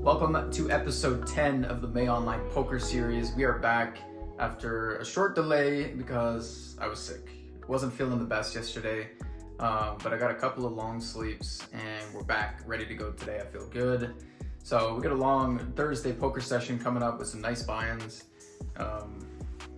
Welcome to episode 10 of the May Online Poker Series. We are back after a short delay because I was sick. Wasn't feeling the best yesterday, but I got a couple of long sleeps and we're back ready to go today. I feel good. So we got a long Thursday poker session coming up with some nice buy-ins.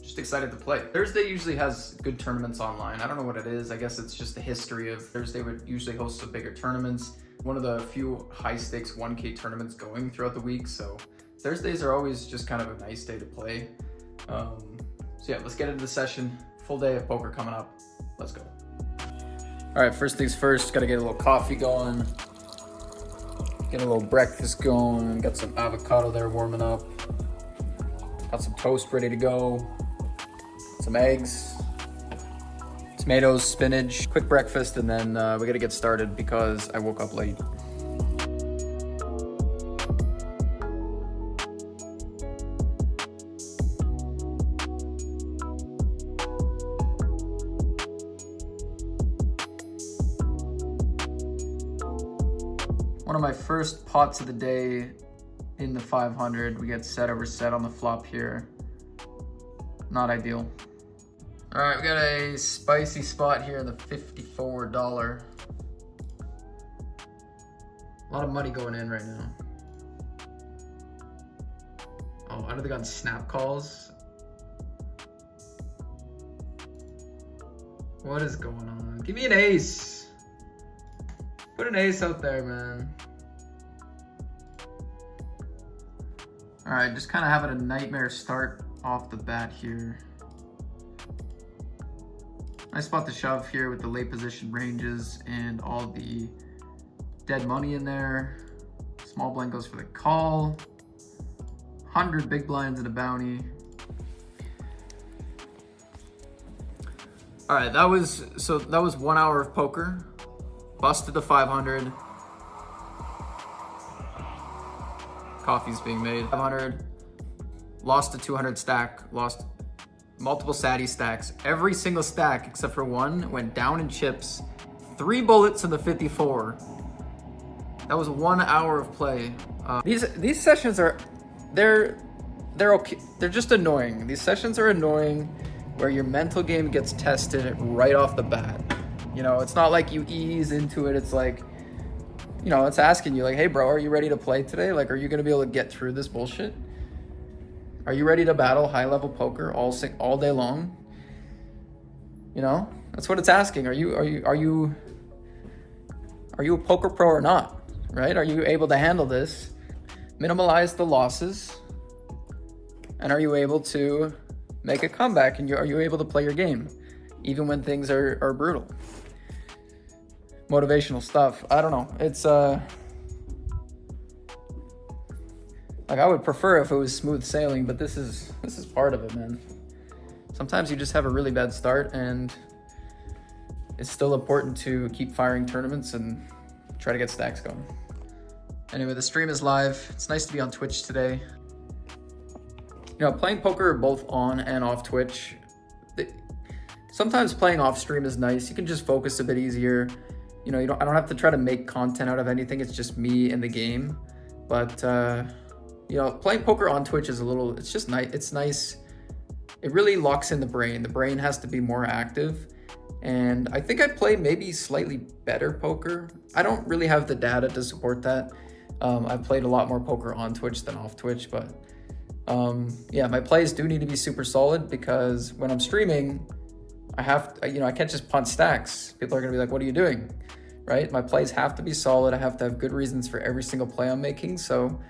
Just excited to play. Thursday usually has good tournaments online. I don't know what it is. I guess it's just the history of Thursday would usually host some bigger tournaments. One of the few high stakes 1K tournaments going throughout the week. So Thursdays are always just kind of a nice day to play. So yeah, let's get into the session. Full day of poker coming up. Let's go. All right, first things first, gotta get a little coffee going. Get a little breakfast going. Got some avocado there warming up. Got some toast ready to go. Some eggs. Tomatoes, spinach, quick breakfast, and then we gotta get started because I woke up late. One of my first pots of the day in the 500. We get set over set on the flop here. Not ideal. All right, we got a spicy spot here in the $54. A lot of money going in right now. Oh, I know they got snap calls. What is going on? Give me an ace. Put an ace out there, man. All right, just kind of having a nightmare start off the bat here. Nice spot to shove here with the late position ranges and all the dead money in there. Small blind goes for the call. 100 big blinds and a bounty. All right, that was 1 hour of poker. Busted the 500. Coffee's being made. 500. Lost a 200 stack. Lost multiple Sadie stacks. Every single stack except for one went down in chips. 3 bullets in the 54. That was 1 hour of play. These sessions they're okay. They're just annoying. These sessions are annoying where your mental game gets tested right off the bat. You know, it's not like you ease into it. It's like, you know, it's asking you like, hey bro, are you ready to play today? Like, are you gonna be able to get through this bullshit? Are you ready to battle high-level poker all day long? You know, that's what it's asking. Are you a poker pro or not? Right? Are you able to handle this? Minimize the losses, and are you able to make a comeback? And are you able to play your game, even when things are brutal? Motivational stuff. I don't know. It's like, I would prefer if it was smooth sailing, but this is part of it, man. Sometimes you just have a really bad start, and it's still important to keep firing tournaments and try to get stacks going. Anyway, the stream is live. It's nice to be on Twitch today. You know, playing poker both on and off Twitch, sometimes playing off stream is nice. You can just focus a bit easier. You know, I don't have to try to make content out of anything. It's just me in the game. But you know, playing poker on Twitch is it's just nice. It's nice. It really locks in the brain. The brain has to be more active. And I think I play maybe slightly better poker. I don't really have the data to support that. I've played a lot more poker on Twitch than off Twitch, but yeah, my plays do need to be super solid because when I'm streaming, I can't just punt stacks. People are gonna be like, what are you doing? Right? My plays have to be solid. I have to have good reasons for every single play I'm making. So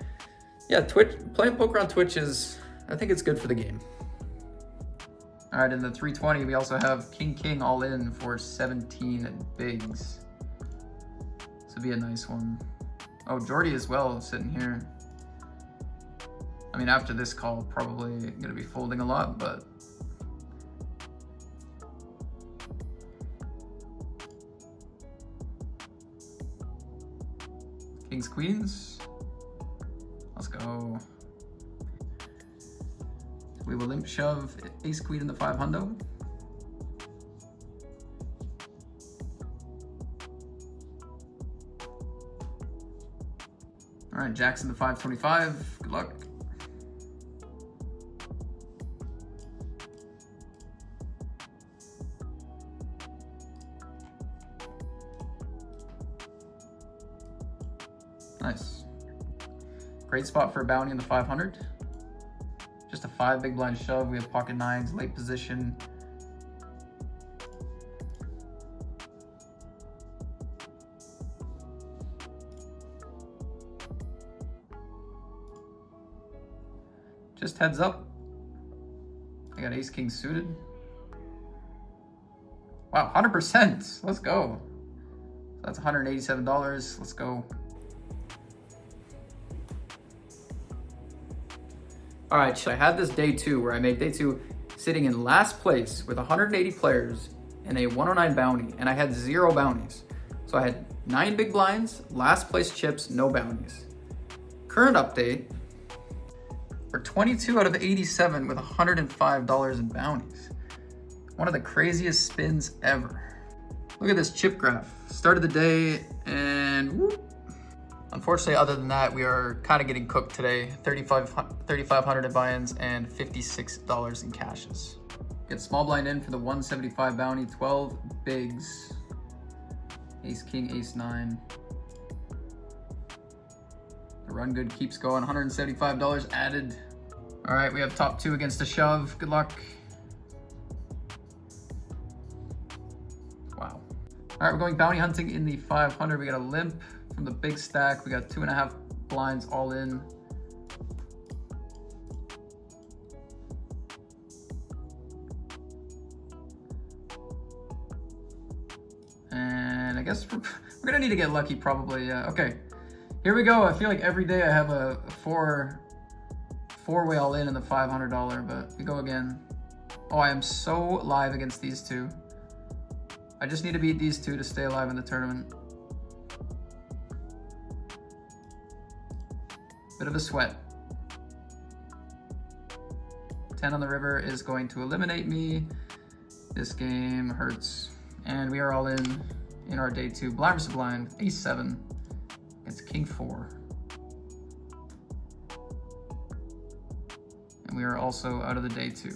yeah, playing poker on Twitch I think it's good for the game. All right, in the 320, we also have King all in for 17 bigs. This would be a nice one. Oh, Jordy as well, sitting here. I mean, after this call, probably gonna be folding a lot, but Kings, Queens. Let's go. We will limp shove ace queen in the 500. All right, Jackson to 525. Good luck. Nice. Great spot for a bounty in the 500. Just a 5 big blind shove. We have pocket nines, late position. Just heads up. I got ace king suited. Wow, 100%. Let's go. So that's $187. Let's go. All right, so I had this day 2 where I made day 2 sitting in last place with 180 players and a 109 bounty, and I had 0 bounties. So I had 9 big blinds, last place chips, no bounties. Current update, we're 22 out of 87 with $105 in bounties. One of the craziest spins ever. Look at this chip graph. Start of the day and whoop. Unfortunately, other than that, we are kind of getting cooked today. 3,500 in buy-ins and $56 in cashes. Get small blind in for the 175 bounty, 12 bigs. Ace king, ace nine. The run good keeps going, $175 added. All right, we have top 2 against a shove. Good luck. Wow. All right, we're going bounty hunting in the 500. We got a limp from the big stack. We got 2.5 blinds all in. And I guess we're gonna need to get lucky probably. Okay, here we go. I feel like every day I have a four-way all in the $500, but we go again. Oh, I am so live against these two. I just need to beat these two to stay alive in the tournament. Bit of a sweat. 10 on the river is going to eliminate me. This game hurts. And we are all in our day 2. Blind versus blind with ace 7 against king 4. And we are also out of the day 2.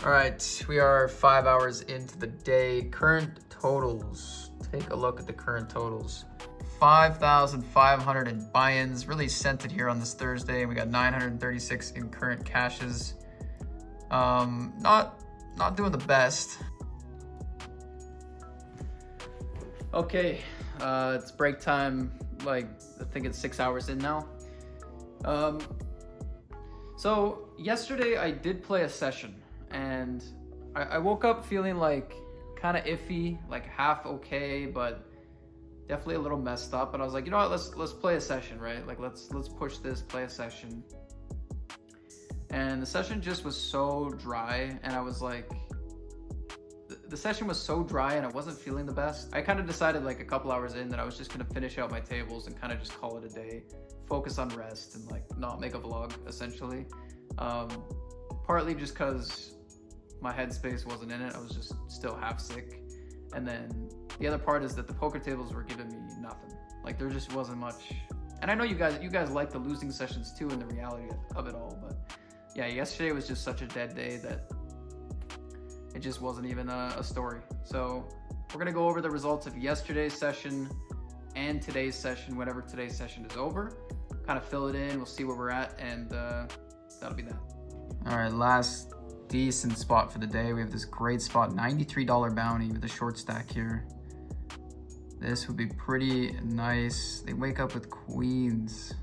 All right, we are 5 hours into the day. Current totals. Take a look at the current totals. 5,500 in buy-ins. Really scented here on this Thursday. And we got 936 in current cashes. Not doing the best. Okay, it's break time. Like, I think it's 6 hours in now. So yesterday I did play a session. And I woke up feeling like kind of iffy, like half okay, but definitely a little messed up. And I was like, you know what, let's play a session, right? Like let's push this, play a session. And the session just was so dry, and I was like, the session was so dry and I wasn't feeling the best. I kind of decided like a couple hours in that I was just gonna finish out my tables and kind of just call it a day, focus on rest and like not make a vlog essentially. Partly just because my headspace wasn't in it. I was just still half sick. And then the other part is that the poker tables were giving me nothing. Like there just wasn't much. And I know you guys like the losing sessions too and the reality of it all, but yeah, yesterday was just such a dead day that it just wasn't even a story. So we're gonna go over the results of yesterday's session and today's session, whenever today's session is over. Kind of fill it in, we'll see where we're at, and that'll be that. All right, last decent spot for the day. We have this great spot, $93 bounty with a short stack here. This would be pretty nice. They wake up with queens.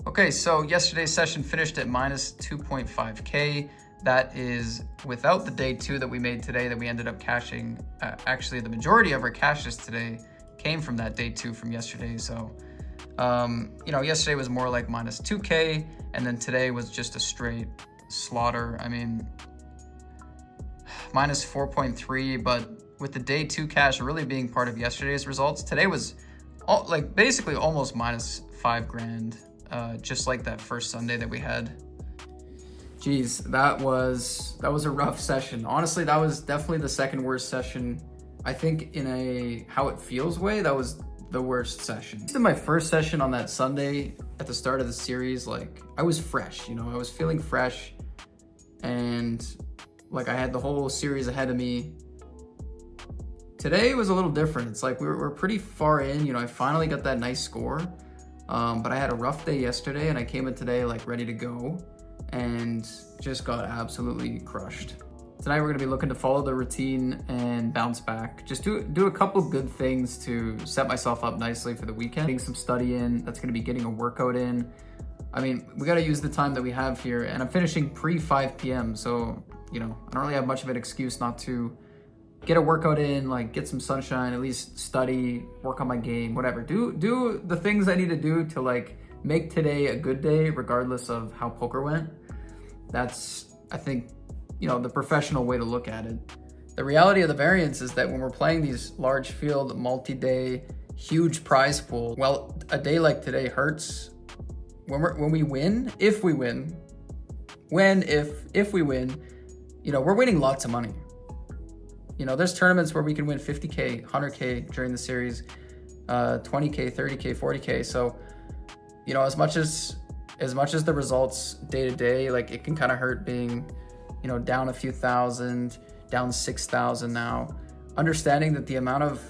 Okay, so yesterday's session finished at minus 2.5K. That is without the day 2 that we made today that we ended up cashing. Actually, the majority of our cashes today came from that day 2 from yesterday. So Yesterday was more like minus 2K, and then today was just a straight slaughter. I mean, minus 4.3, but with the day 2 cash really being part of yesterday's results, today was basically almost minus 5 grand, just like that first Sunday that we had. Geez, that was a rough session. Honestly, that was definitely the second worst session. I think in a how it feels way, that was the worst session. In my first session on that Sunday at the start of the series, like I was fresh, I was feeling fresh, and like I had the whole series ahead of me. Today was a little different. It's like we're pretty far in, I finally got that nice score, but I had a rough day yesterday, and I came in today like ready to go and just got absolutely crushed. Tonight we're gonna be looking to follow the routine and bounce back. Just do a couple good things to set myself up nicely for the weekend. Getting some study in, that's gonna be getting a workout in. I mean, we gotta use the time that we have here, and I'm finishing pre 5 p.m. So, I don't really have much of an excuse not to get a workout in, like get some sunshine, at least study, work on my game, whatever. Do the things I need to do to like make today a good day, regardless of how poker went. That's, I think, the professional way to look at it. The reality of the variance is that when we're playing these large field, multi-day, huge prize pool, well, a day like today hurts. When we win, if we win, if we win, we're winning lots of money. There's tournaments where we can win 50K, 100K during the series, 20K, 30K, 40K. So, as much as the results day to day, like it can kind of hurt being, down a few thousand, down 6,000 now. Understanding that the amount of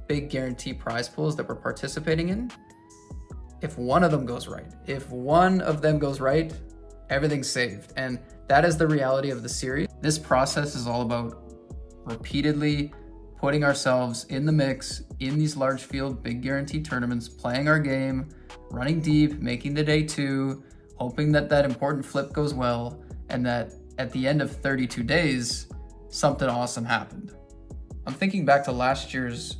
big guarantee prize pools that we're participating in, if one of them goes right, everything's saved. And that is the reality of the series. This process is all about repeatedly putting ourselves in the mix in these large field, big guarantee tournaments, playing our game, running deep, making the day 2, hoping that important flip goes well, and that at the end of 32 days, something awesome happened. I'm thinking back to last year's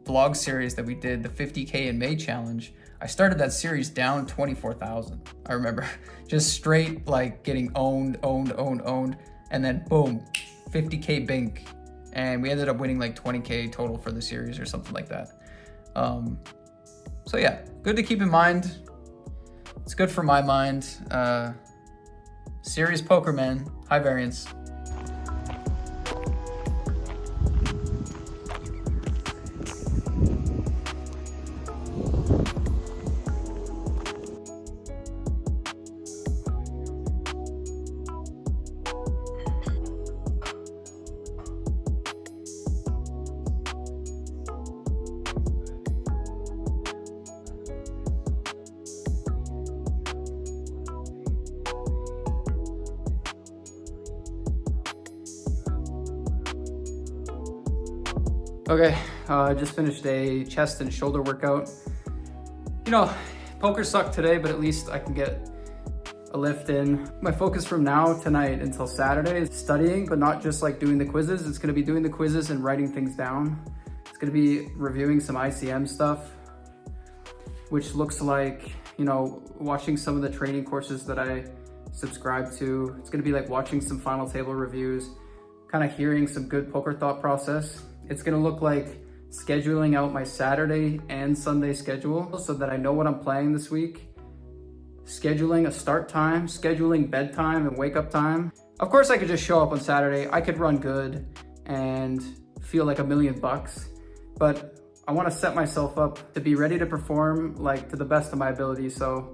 vlog series that we did, the 50K in May challenge. I started that series down 24,000. I remember just straight like getting owned, and then boom, 50K bink. And we ended up winning like 20K total for the series or something like that. So yeah, good to keep in mind. It's good for my mind. Serious poker, man. High variance. Okay, I just finished a chest and shoulder workout. Poker sucked today, but at least I can get a lift in. My focus from now tonight until Saturday is studying, but not just like doing the quizzes. It's gonna be doing the quizzes and writing things down. It's gonna be reviewing some ICM stuff, which looks like, watching some of the training courses that I subscribe to. It's gonna be like watching some final table reviews, kind of hearing some good poker thought process. It's gonna look like scheduling out my Saturday and Sunday schedule so that I know what I'm playing this week, scheduling a start time, scheduling bedtime and wake up time. Of course, I could just show up on Saturday. I could run good and feel like $1 million, but I wanna set myself up to be ready to perform like to the best of my ability. So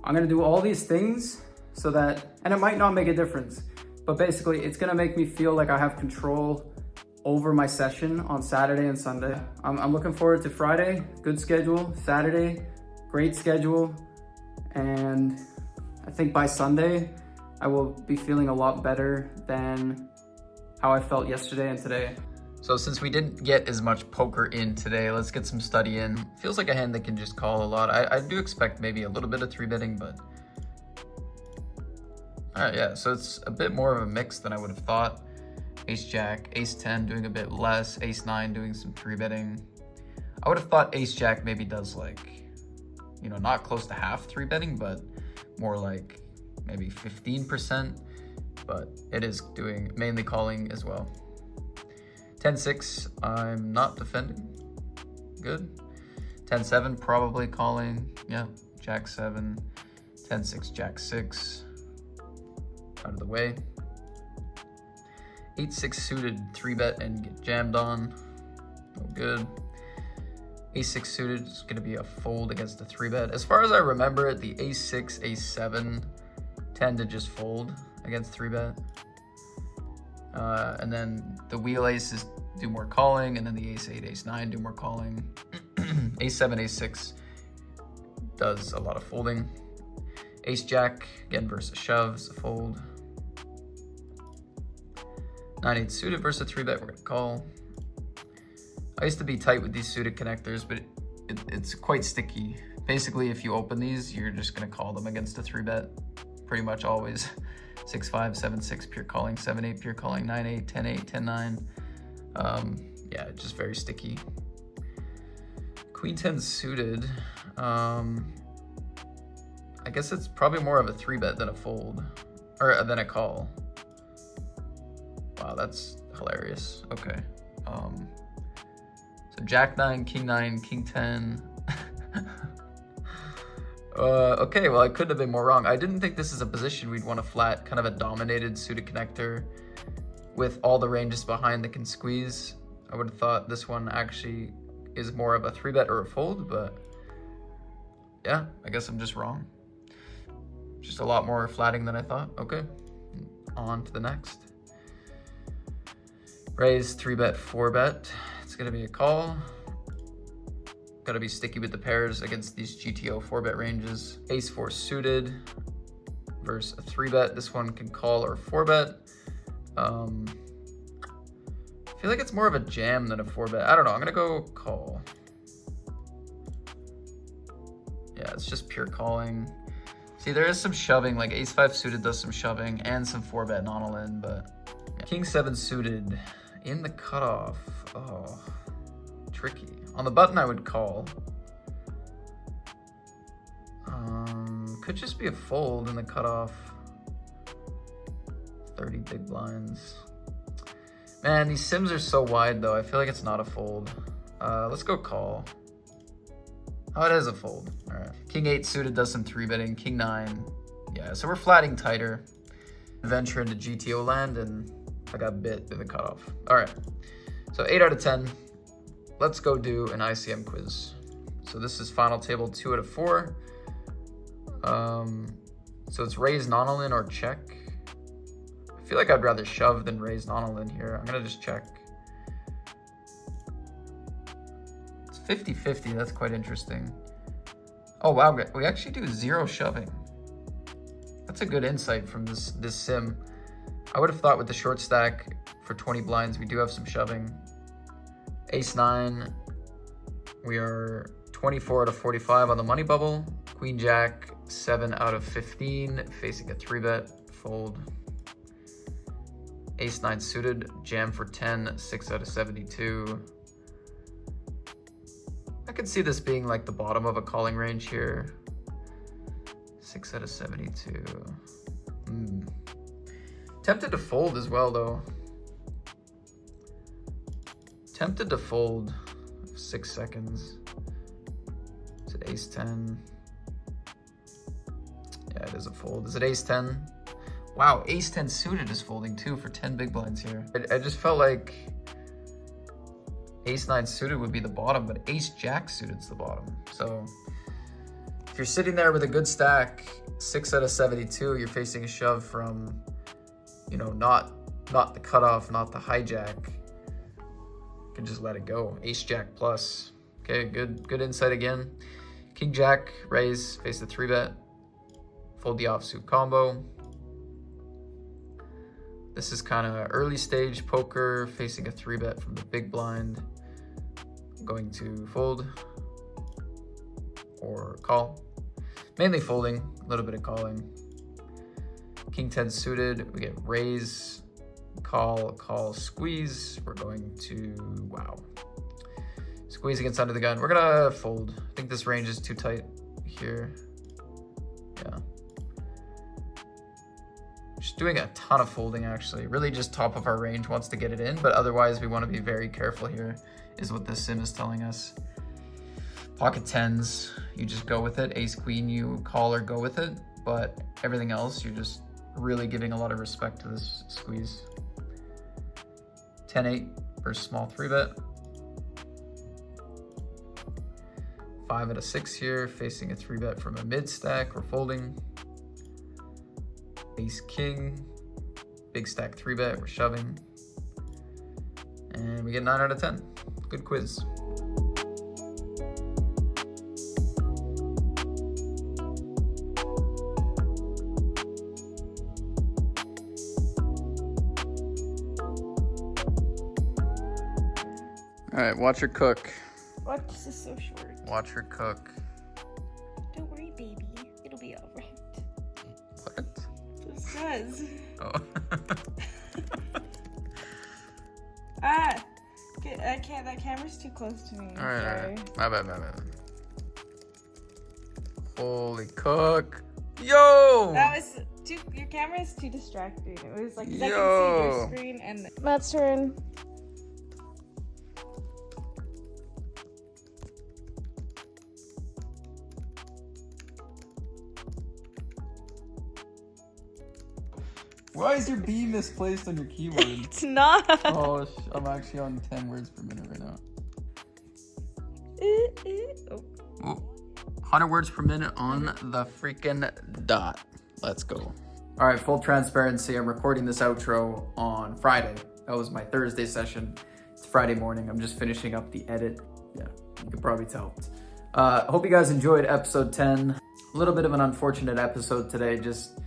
I'm gonna do all these things so that, and it might not make a difference, but basically it's gonna make me feel like I have control over my session on Saturday and Sunday. I'm looking forward to Friday, good schedule, Saturday, great schedule, and I think by Sunday, I will be feeling a lot better than how I felt yesterday and today. So since we didn't get as much poker in today, let's get some study in. Feels like a hand that can just call a lot. I do expect maybe a little bit of 3-betting, but all right, yeah, so it's a bit more of a mix than I would have thought. Ace Jack, Ace 10 doing a bit less, Ace 9 doing some 3-betting. I would have thought ace jack maybe does like, you know, not close to half 3-betting, but more like maybe 15%, but it is doing mainly calling as well. 10-6, I'm not defending. Good. 10-7, probably calling. Yeah, jack 7. 10-6, jack 6. Out of the way. 8-6 suited, 3-bet and get jammed on. No good. Ace-6 suited is going to be a fold against the 3-bet. As far as I remember it, the ace-6, ace-7 tend to just fold against 3-bet. And then the wheel aces do more calling, and then the ace-8, ace-9 do more calling. Ace-7, ace-6 does a lot of folding. Ace-jack, again, versus shove is a fold. 9-8 suited versus 3-bet, we're going to call. I used to be tight with these suited connectors, but it's quite sticky. Basically, if you open these, you're just going to call them against a 3-bet pretty much always. 6-5, 7-6 pure calling, 7-8 pure calling, 9-8, 10-8, 10-9. Yeah, just very sticky. Queen 10 suited. I guess it's probably more of a 3-bet than a fold, or than a call. Wow, that's hilarious. Okay. So jack 9, king 9, king 10. Okay, well, I couldn't have been more wrong. I didn't think this is a position we'd want to flat, kind of a dominated suited connector with all the ranges behind that can squeeze. I would have thought this one actually is more of a 3-bet or a fold, but yeah, I guess I'm just wrong. Just a lot more flatting than I thought. Okay, on to the next. Raise, 3-bet, 4-bet. It's gonna be a call. Gotta be sticky with the pairs against these GTO 4-bet ranges. Ace-4 suited versus a 3-bet. This one can call or 4-bet. I feel like it's more of a jam than a 4-bet. I don't know, I'm gonna go call. Yeah, it's just pure calling. See, there is some shoving, like ace-5 suited does some shoving and some 4-bet non-all-in, but yeah. King-7 suited in the cutoff. Oh, tricky. On the button, I would call. Could just be a fold in the cutoff. 30 big blinds. Man, these sims are so wide, though. I feel like it's not a fold. Let's go call. Oh, it is a fold. All right. King 8 suited does some 3-betting. King 9. Yeah, so we're flatting tighter. Venture into GTO land, and I got bit in the cutoff. All right. So 8 out of 10. Let's go do an ICM quiz. So this is final table 2 out of 4. So it's raise non-all-in or check. I feel like I'd rather shove than raise non-all-in here. I'm gonna just check. It's 50-50, that's quite interesting. Oh wow, we actually do 0 shoving. That's a good insight from this sim. I would have thought with the short stack for 20 blinds, we do have some shoving. Ace-9, we are 24 out of 45 on the money bubble. Queen Jack, 7 out of 15, facing a 3-bet, fold. Ace-9 suited, jam for 10, 6 out of 72. I could see this being like the bottom of a calling range here. 6 out of 72. Tempted to fold as well, though. Tempted to fold. 6 seconds. Is it ace-10? Yeah, it is a fold. Is it ace-10? Wow, ace-10 suited is folding too for 10 big blinds here. I just felt like ace-9 suited would be the bottom, but ace-jack suited is the bottom. So if you're sitting there with a good stack, 6 out of 72, you're facing a shove from, you know, not the cutoff, not the hijack. You can just let it go. Ace-jack plus. Okay, good insight again. King-jack, raise, face the 3-bet. Fold the offsuit combo. This is kind of early stage poker, facing a 3-bet from the big blind. I'm going to fold or call. Mainly folding, a little bit of calling. King 10 suited, we get raise, call, squeeze. We're going to, wow. Squeezing it's under the gun. We're gonna fold. I think this range is too tight here. Yeah. Just doing a ton of folding, actually. Really just top of our range wants to get it in, but otherwise we want to be very careful here, is what this sim is telling us. Pocket tens, you just go with it. Ace queen, you call or go with it, but everything else, you're just really giving a lot of respect to this squeeze. 10-8 versus small 3-bet. 5 out of 6 here, facing a 3-bet from a mid stack. We're folding. Ace king, big stack 3-bet, we're shoving. And we get 9 out of 10. Good quiz. All right, watch her cook. What? This is so short. Watch her cook. Don't worry, baby. It'll be all right. What? This does. Oh. I can't. That camera's too close to me. All right, Sorry. all right. My bad. Holy cook. Yo! That was too. Your camera is too distracting. It was like 'cause I can see Yo! your screen and. Matt's turn. Why is your B misplaced on your keyboard? It's not. Oh, I'm actually on 10 words per minute right now. Oh. Ooh. 100 words per minute on the freaking dot. Let's go. All right, full transparency. I'm recording this outro on Friday. That was my Thursday session. It's Friday morning. I'm just finishing up the edit. Yeah, you could probably tell. Hope you guys enjoyed episode 10. A little bit of an unfortunate episode today. Just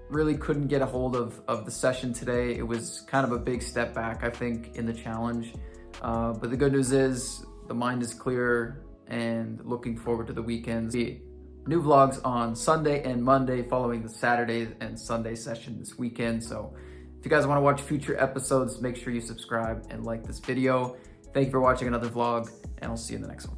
really couldn't get a hold of the session today. It was kind of a big step back, I think, in the challenge. But the good news is the mind is clear and looking forward to the weekends. New vlogs on Sunday and Monday following the Saturday and Sunday session this weekend. So if you guys want to watch future episodes, make sure you subscribe and like this video. Thank you for watching another vlog, and I'll see you in the next one.